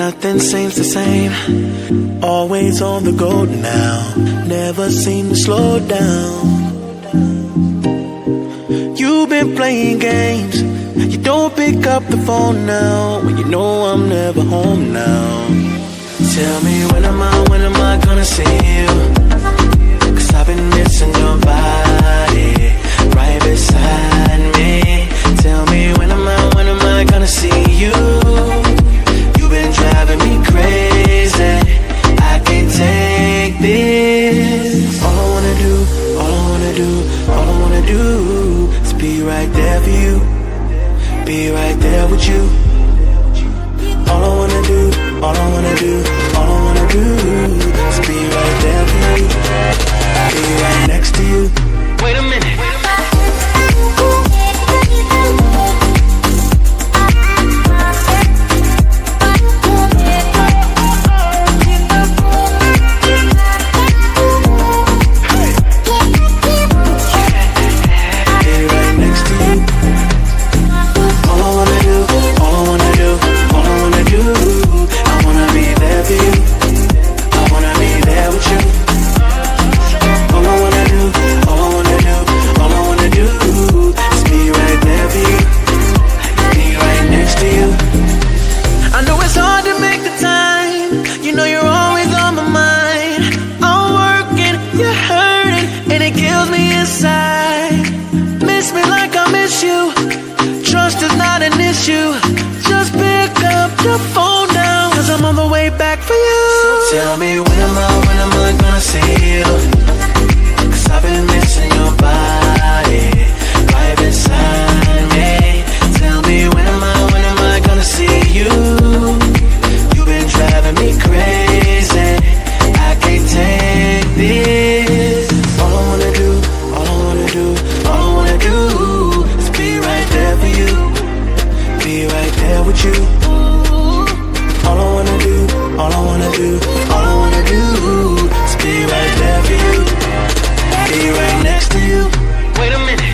Nothing seems the same. Always on the go now. Never seem to slow down. You've been playing games. You don't pick up the phone now when you know I'm never home now. Tell me when am I gonna see you? 'Cause I've been missing your body right beside me. Tell me when am I gonna see you? You've been driving me crazy. I can't take this. All I wanna do is be right there for you. Be right there with you. All I wanna do is be right there for you. Be right next to you. Wait a minute. Tell me when am I gonna see you? 'Cause I've been missing your body right beside me. Tell me when am I gonna see you? You've been driving me crazy. I can't take this. All I wanna do is be right there for you. Be right there with you. All I wanna do is be right there for you. Be right next to you. Wait a minute.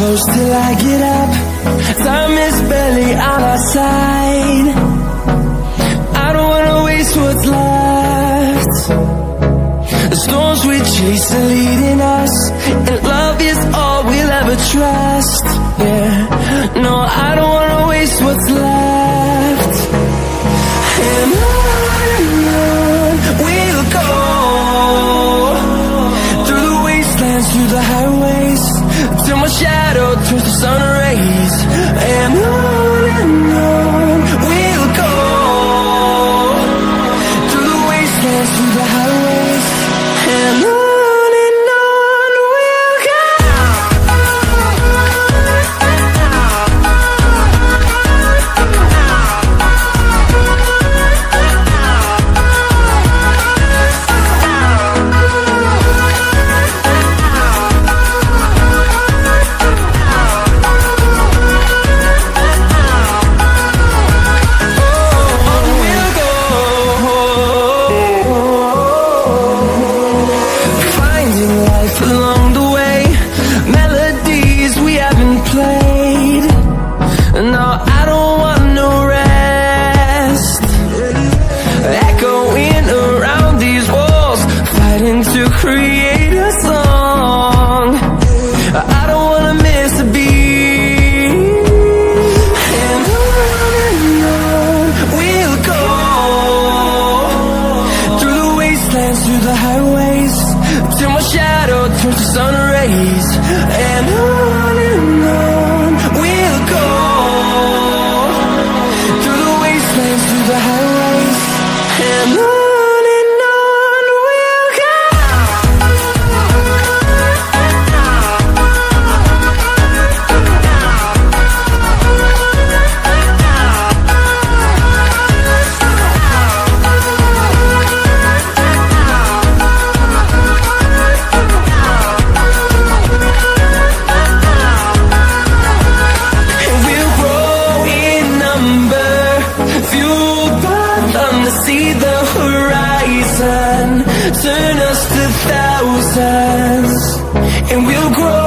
Close till I get up. Time is barely on our side. I don't wanna waste what's left. The storms we chase are leading us, and love is all we'll ever trust. Yeah, no, I don't wanna waste what's left. And on we'll go, through the wastelands, through the highways, till my shadow turns to sun rays. And on sun to see the horizon, turn us to thousands, and we'll grow